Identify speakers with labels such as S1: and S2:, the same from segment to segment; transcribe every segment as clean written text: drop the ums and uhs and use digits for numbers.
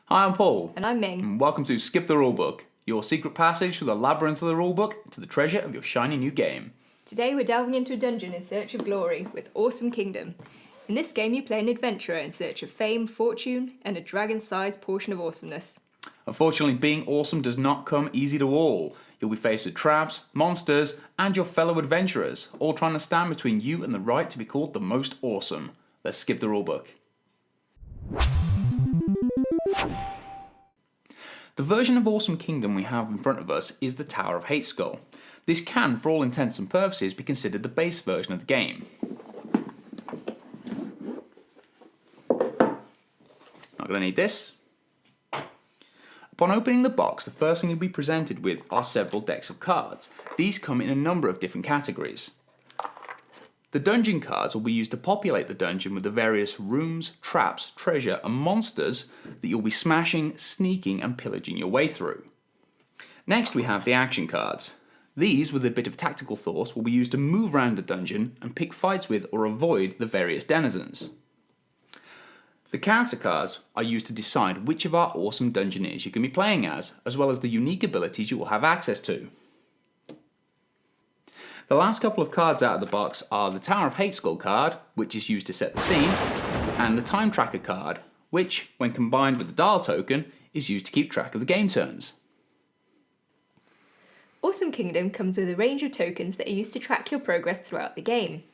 S1: Hi, I'm Paul.
S2: And I'm Ming.
S1: And welcome to Skip the Rulebook, your secret passage through the labyrinth of the rulebook to the treasure of your shiny new game.
S2: Today we're delving into a dungeon in search of glory with Awesome Kingdom. In this game you play an adventurer in search of fame, fortune, and a dragon-sized portion of awesomeness.
S1: Unfortunately, being awesome does not come easy to all. You'll be faced with traps, monsters, and your fellow adventurers, all trying to stand between you and the right to be called the most awesome. Let's skip the rulebook. The version of Awesome Kingdom we have in front of us is the Tower of Hateskull. This can, for all intents and purposes, be considered the base version of the game. Not going to need this. Upon opening the box, the first thing you'll be presented with are several decks of cards. These come in a number of different categories. The dungeon cards will be used to populate the dungeon with the various rooms, traps, treasure and monsters that you'll be smashing, sneaking and pillaging your way through. Next we have the action cards. These, with a bit of tactical thought, will be used to move around the dungeon and pick fights with or avoid the various denizens. The character cards are used to decide which of our awesome dungeoneers you can be playing as well as the unique abilities you will have access to. The last couple of cards out of the box are the Tower of Hateskull card, which is used to set the scene, and the Time Tracker card, which, when combined with the Dial token, is used to keep track of the game turns.
S2: Awesome Kingdom comes with a range of tokens that are used to track your progress throughout the game.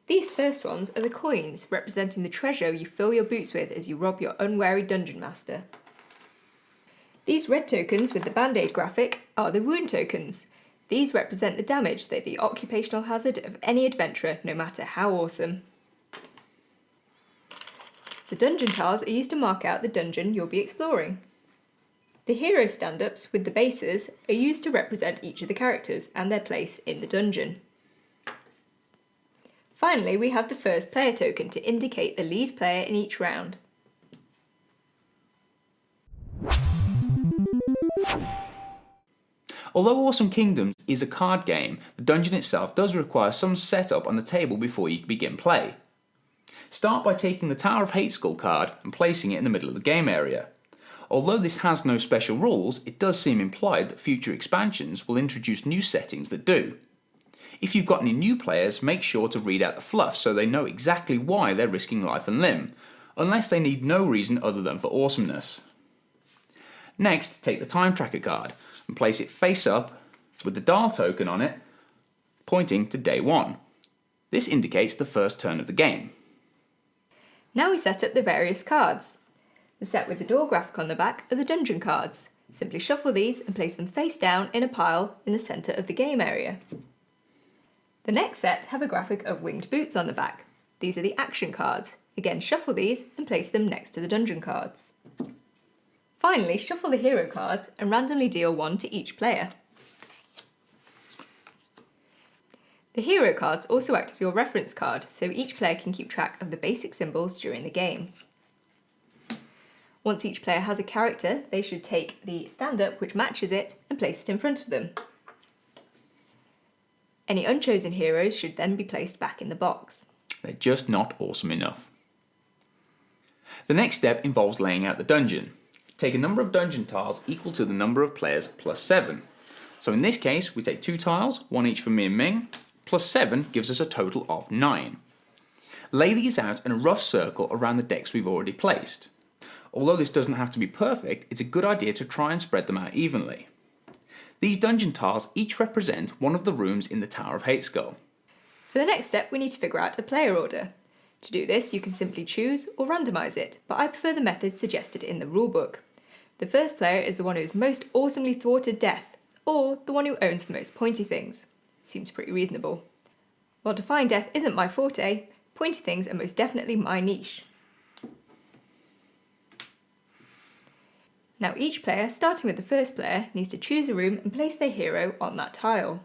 S2: These first ones are the coins, representing the treasure you fill your boots with as you rob your unwary dungeon master. These red tokens with the band-aid graphic are the wound tokens. These represent the damage that the occupational hazard of any adventurer, no matter how awesome. The dungeon tiles are used to mark out the dungeon you'll be exploring. The hero stand-ups with the bases are used to represent each of the characters and their place in the dungeon. Finally, we have the first player token to indicate the lead player in each round.
S1: Although Awesome Kingdoms is a card game, the dungeon itself does require some setup on the table before you begin play. Start by taking the Tower of Hateskull card and placing it in the middle of the game area. Although this has no special rules, it does seem implied that future expansions will introduce new settings that do. If you've got any new players, make sure to read out the fluff so they know exactly why they're risking life and limb, unless they need no reason other than for awesomeness. Next, take the Time Tracker card and place it face up with the Dial token on it, pointing to day 1. This indicates the first turn of the game.
S2: Now we set up the various cards. The set with the door graphic on the back are the dungeon cards. Simply shuffle these and place them face down in a pile in the centre of the game area. The next set have a graphic of winged boots on the back. These are the action cards. Again, shuffle these and place them next to the dungeon cards. Finally, shuffle the hero cards and randomly deal 1 to each player. The hero cards also act as your reference card, so each player can keep track of the basic symbols during the game. Once each player has a character, they should take the stand-up which matches it and place it in front of them. Any unchosen heroes should then be placed back in the box.
S1: They're just not awesome enough. The next step involves laying out the dungeon. Take a number of dungeon tiles equal to the number of players plus 7. So in this case, we take 2 tiles, 1 each for me and Ming, plus 7 gives us a total of 9. Lay these out in a rough circle around the decks we've already placed. Although this doesn't have to be perfect, it's a good idea to try and spread them out evenly. These dungeon tiles each represent one of the rooms in the Tower of Hateskull.
S2: For the next step, we need to figure out a player order. To do this, you can simply choose or randomise it, but I prefer the method suggested in the rulebook. The first player is the one who has most awesomely thwarted death, or the one who owns the most pointy things. Seems pretty reasonable. While defying death isn't my forte, pointy things are most definitely my niche. Now each player, starting with the first player, needs to choose a room and place their hero on that tile.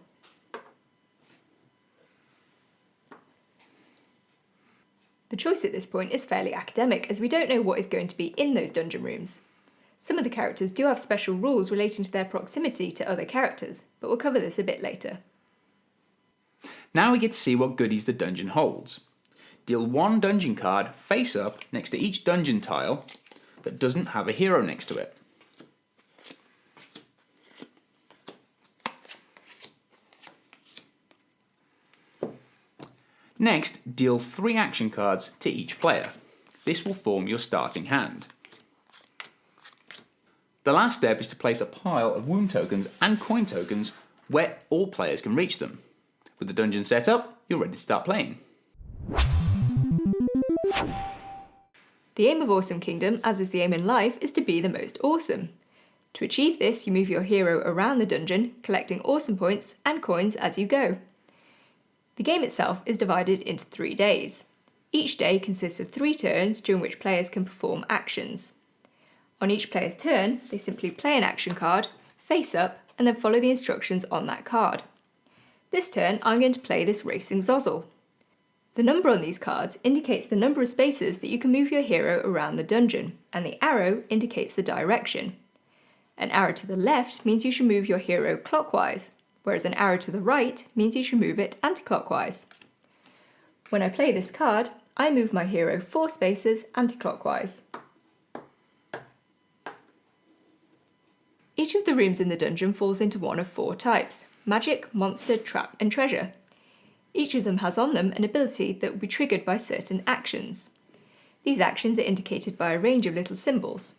S2: The choice at this point is fairly academic, as we don't know what is going to be in those dungeon rooms. Some of the characters do have special rules relating to their proximity to other characters, but we'll cover this a bit later.
S1: Now we get to see what goodies the dungeon holds. Deal 1 dungeon card face up next to each dungeon tile. that doesn't have a hero next to it. Next, deal 3 action cards to each player. This will form your starting hand. The last step is to place a pile of wound tokens and coin tokens where all players can reach them. With the dungeon set up, you're ready to start playing.
S2: The aim of Awesome Kingdom, as is the aim in life, is to be the most awesome. To achieve this, you move your hero around the dungeon, collecting awesome points and coins as you go. The game itself is divided into 3 days. Each day consists of 3 turns during which players can perform actions. On each player's turn, they simply play an action card, face up, and then follow the instructions on that card. This turn, I'm going to play this Racing Zozzle. The number on these cards indicates the number of spaces that you can move your hero around the dungeon, and the arrow indicates the direction. An arrow to the left means you should move your hero clockwise, whereas an arrow to the right means you should move it anti-clockwise. When I play this card, I move my hero 4 spaces anti-clockwise. Each of the rooms in the dungeon falls into one of 4 types: magic, monster, trap, and treasure. Each of them has on them an ability that will be triggered by certain actions. These actions are indicated by a range of little symbols.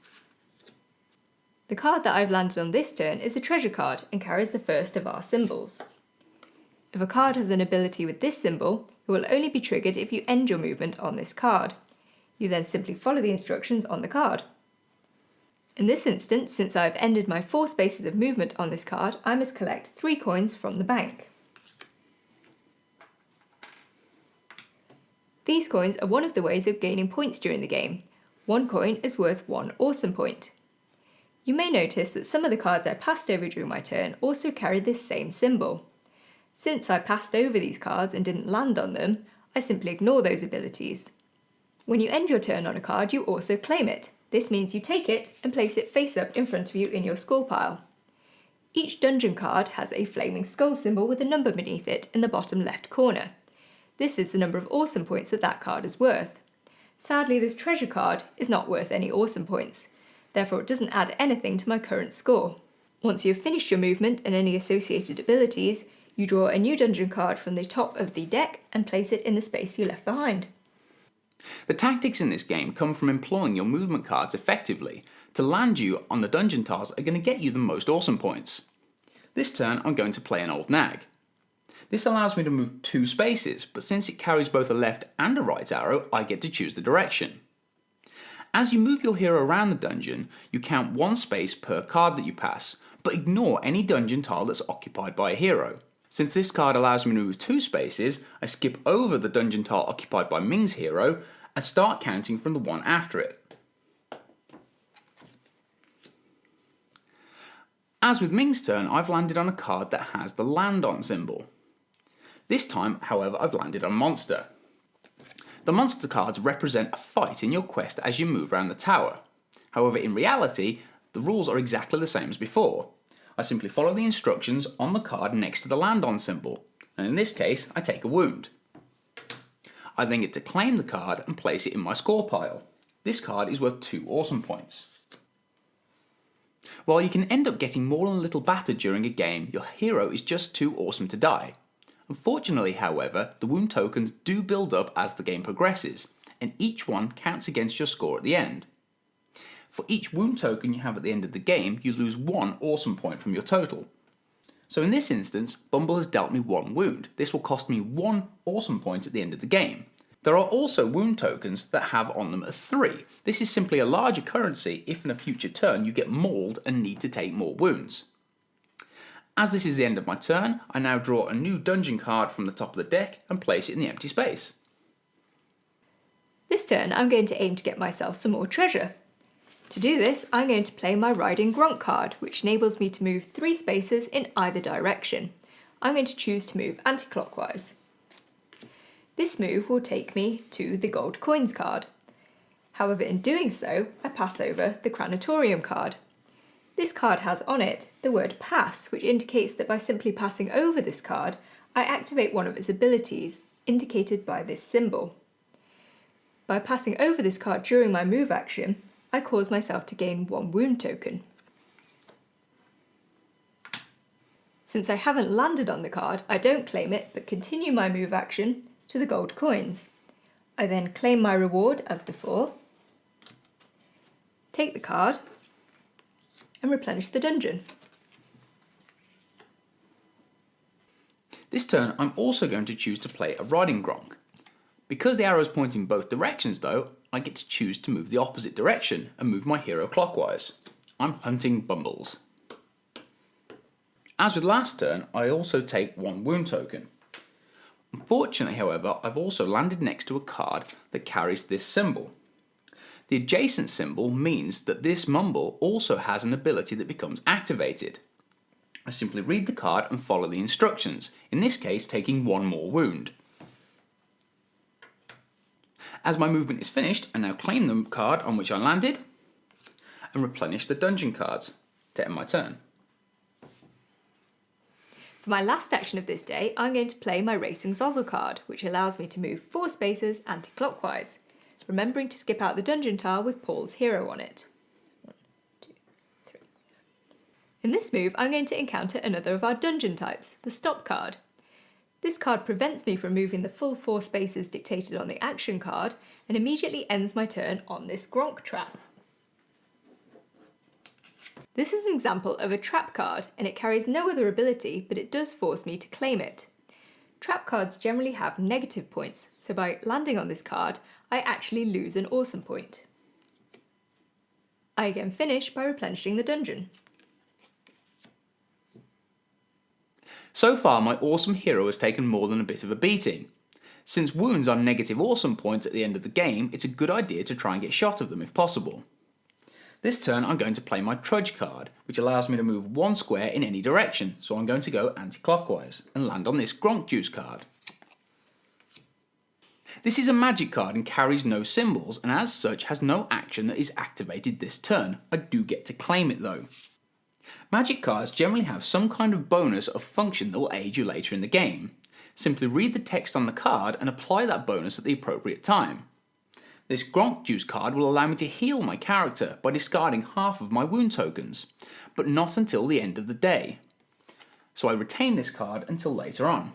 S2: The card that I've landed on this turn is a treasure card and carries the first of our symbols. If a card has an ability with this symbol, it will only be triggered if you end your movement on this card. You then simply follow the instructions on the card. In this instance, since I've ended my 4 spaces of movement on this card, I must collect 3 coins from the bank. These coins are one of the ways of gaining points during the game. 1 coin is worth 1 awesome point. You may notice that some of the cards I passed over during my turn also carried this same symbol. Since I passed over these cards and didn't land on them, I simply ignore those abilities. When you end your turn on a card, you also claim it. This means you take it and place it face up in front of you in your score pile. Each dungeon card has a flaming skull symbol with a number beneath it in the bottom left corner. This is the number of awesome points that card is worth. Sadly, this treasure card is not worth any awesome points, therefore it doesn't add anything to my current score. Once you have finished your movement and any associated abilities, you draw a new dungeon card from the top of the deck and place it in the space you left behind.
S1: The tactics in this game come from employing your movement cards effectively to land you on the dungeon tiles that are going to get you the most awesome points. This turn I'm going to play an old nag. This allows me to move 2 spaces, but since it carries both a left and a right arrow, I get to choose the direction. As you move your hero around the dungeon, you count 1 space per card that you pass, but ignore any dungeon tile that's occupied by a hero. Since this card allows me to move 2 spaces, I skip over the dungeon tile occupied by Ming's hero and start counting from the one after it. As with Ming's turn, I've landed on a card that has the land on symbol. This time, however, I've landed on monster. The monster cards represent a fight in your quest as you move around the tower. However, in reality, the rules are exactly the same as before. I simply follow the instructions on the card next to the land on symbol, and in this case, I take a wound. I then get to claim the card and place it in my score pile. This card is worth 2 awesome points. While you can end up getting more than a little battered during a game, your hero is just too awesome to die. Unfortunately, however, the wound tokens do build up as the game progresses, and each one counts against your score at the end. For each wound token you have at the end of the game, you lose 1 awesome point from your total. So in this instance, Bumble has dealt me 1 wound. This will cost me 1 awesome point at the end of the game. There are also wound tokens that have on them a 3. This is simply a larger currency if in a future turn you get mauled and need to take more wounds. As this is the end of my turn, I now draw a new dungeon card from the top of the deck and place it in the empty space.
S2: This turn I'm going to aim to get myself some more treasure. To do this, I'm going to play my Riding Gronk card, which enables me to move 3 spaces in either direction. I'm going to choose to move anti-clockwise. This move will take me to the Gold Coins card. However, in doing so, I pass over the Cranatorium card. This card has on it the word pass, which indicates that by simply passing over this card, I activate one of its abilities, indicated by this symbol. By passing over this card during my move action, I cause myself to gain 1 wound token. Since I haven't landed on the card, I don't claim it but continue my move action to the gold coins. I then claim my reward as before, take the card and replenish the dungeon.
S1: This turn I'm also going to choose to play a riding gronk. Because the arrow is pointing both directions though, I get to choose to move the opposite direction and move my hero clockwise. I'm hunting bumbles. As with last turn, I also take 1 wound token. Unfortunately, however, I've also landed next to a card that carries this symbol. The adjacent symbol means that this mumble also has an ability that becomes activated. I simply read the card and follow the instructions, in this case taking 1 more wound. As my movement is finished, I now claim the card on which I landed and replenish the dungeon cards to end my turn.
S2: For my last action of this day, I'm going to play my Racing Zozzle card, which allows me to move 4 spaces anti-clockwise, remembering to skip out the dungeon tile with Paul's hero on it. 1, 2, 3. In this move, I'm going to encounter another of our dungeon types, the Stop card. This card prevents me from moving the full 4 spaces dictated on the action card and immediately ends my turn on this Gronk trap. This is an example of a trap card and it carries no other ability, but it does force me to claim it. Trap cards generally have negative points, so by landing on this card, I actually lose an awesome point. I again finish by replenishing the dungeon.
S1: So far, my awesome hero has taken more than a bit of a beating. Since wounds are negative awesome points at the end of the game, it's a good idea to try and get shot of them if possible. This turn I'm going to play my Trudge card, which allows me to move 1 square in any direction, so I'm going to go anti-clockwise and land on this Gronk Juice card. This is a magic card and carries no symbols, and as such has no action that is activated this turn. I do get to claim it though. Magic cards generally have some kind of bonus or function that will aid you later in the game. Simply read the text on the card and apply that bonus at the appropriate time. This Gronk Juice card will allow me to heal my character by discarding half of my wound tokens, but not until the end of the day. So I retain this card until later on.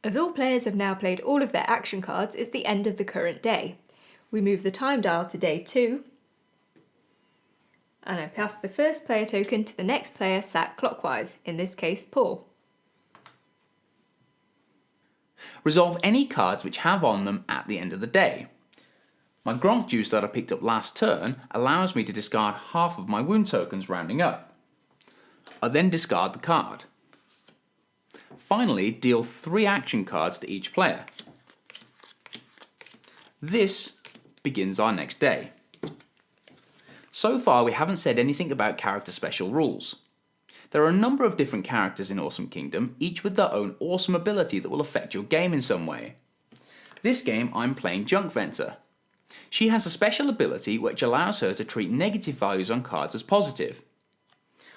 S2: As all players have now played all of their action cards, it's the end of the current day. We move the time dial to day 2, and I pass the first player token to the next player sat clockwise, in this case Paul.
S1: Resolve any cards which have on them at the end of the day. My Gronk Juice that I picked up last turn allows me to discard half of my wound tokens rounding up. I then discard the card. Finally, deal 3 action cards to each player. This begins our next day. So far we haven't said anything about character special rules. There are a number of different characters in Awesome Kingdom, each with their own awesome ability that will affect your game in some way. This game I'm playing Junk Venter. She has a special ability which allows her to treat negative values on cards as positive.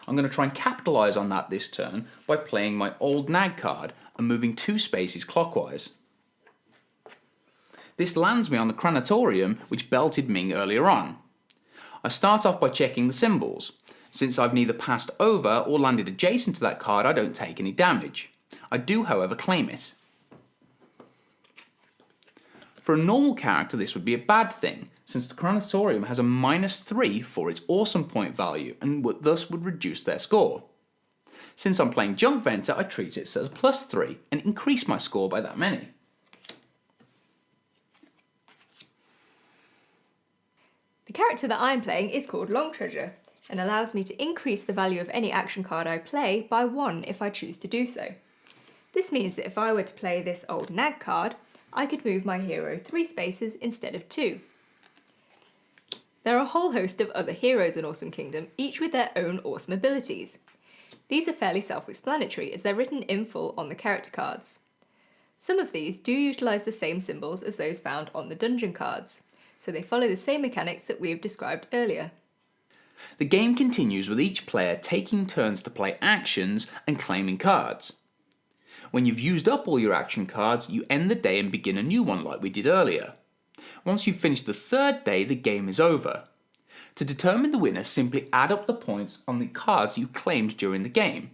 S1: I'm going to try and capitalise on that this turn by playing my Old Nag card and moving 2 spaces clockwise. This lands me on the Cranatorium which belted Ming earlier on. I start off by checking the symbols. Since I've neither passed over or landed adjacent to that card, I don't take any damage. I do, however, claim it. For a normal character, this would be a bad thing, since the Cranatorium has a -3 for its awesome point value, and thus would reduce their score. Since I'm playing Junk Venter, I treat it as a +3, and increase my score by that many.
S2: The character that I'm playing is called Long Treasure, and allows me to increase the value of any action card I play by 1 if I choose to do so. This means that if I were to play this Old Nag card, I could move my hero 3 spaces instead of 2. There are a whole host of other heroes in Awesome Kingdom, each with their own awesome abilities. These are fairly self-explanatory as they're written in full on the character cards. Some of these do utilise the same symbols as those found on the dungeon cards, so they follow the same mechanics that we have described earlier.
S1: The game continues with each player taking turns to play actions and claiming cards. When you've used up all your action cards, you end the day and begin a new one like we did earlier. Once you've finished the third day, the game is over. To determine the winner, simply add up the points on the cards you claimed during the game.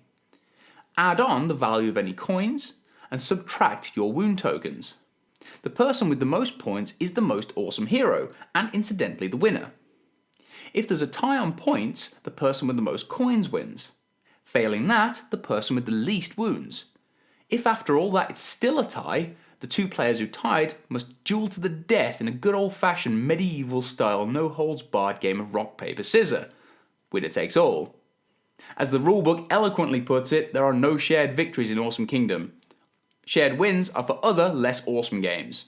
S1: Add on the value of any coins, and subtract your wound tokens. The person with the most points is the most awesome hero, and incidentally the winner. If there's a tie on points, the person with the most coins wins. Failing that, the person with the least wounds. If after all that it's still a tie, the two players who tied must duel to the death in a good old-fashioned medieval style no-holds-barred game of rock, paper, scissors. Winner takes all. As the rulebook eloquently puts it, there are no shared victories in Awesome Kingdom. Shared wins are for other, less awesome games.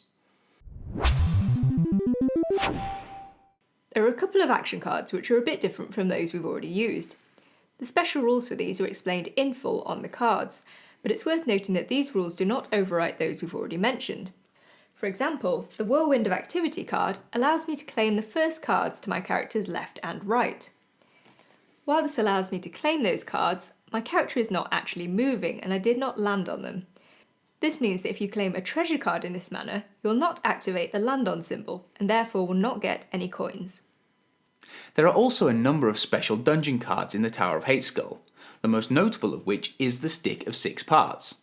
S2: There are a couple of action cards which are a bit different from those we've already used. The special rules for these are explained in full on the cards, but it's worth noting that these rules do not overwrite those we've already mentioned. For example, the Whirlwind of Activity card allows me to claim the first cards to my character's left and right. While this allows me to claim those cards, my character is not actually moving and I did not land on them. This means that if you claim a treasure card in this manner, you'll not activate the land on symbol and therefore will not get any coins.
S1: There are also a number of special dungeon cards in the Tower of Hateskull, the most notable of which is the Stick of 6 Parts.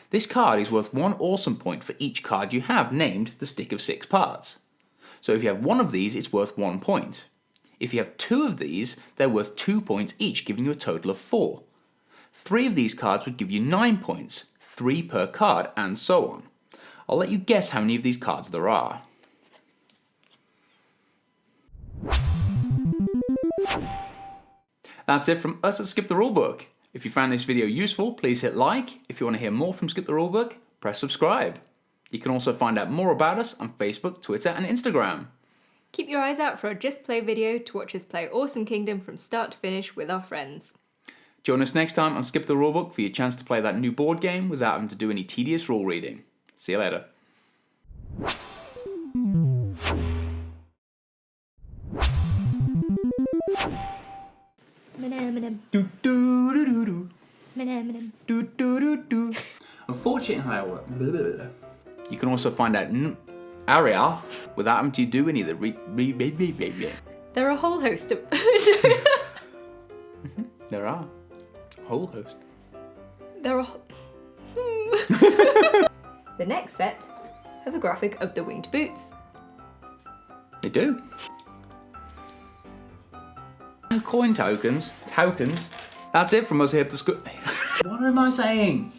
S1: This card is worth 1 awesome point for each card you have named the Stick of 6 Parts. So if you have 1 of these, it's worth 1 point. If you have 2 of these, they're worth 2 points each, giving you a total of 4. 3 of these cards would give you 9 points, 3 per card, and so on. I'll let you guess how many of these cards there are. That's it from us at Skip the Rulebook. If you found this video useful, please hit like. If you want to hear more from Skip the Rulebook, press subscribe. You can also find out more about us on Facebook, Twitter, and Instagram.
S2: Keep your eyes out for a Just Play video to watch us play Awesome Kingdom from start to finish with our friends.
S1: Join us next time on Skip the Rulebook for your chance to play that new board game without having to do any tedious rule reading. See you later. Do do do do do. Do do do do. Unfortunately, however, you can also find out area without having to do any of the
S2: There are a whole host of...
S1: There are. Whole host.
S2: There are... The next set have a graphic of the winged boots.
S1: They do. And coin tokens. That's it from us here at the school. What am I saying?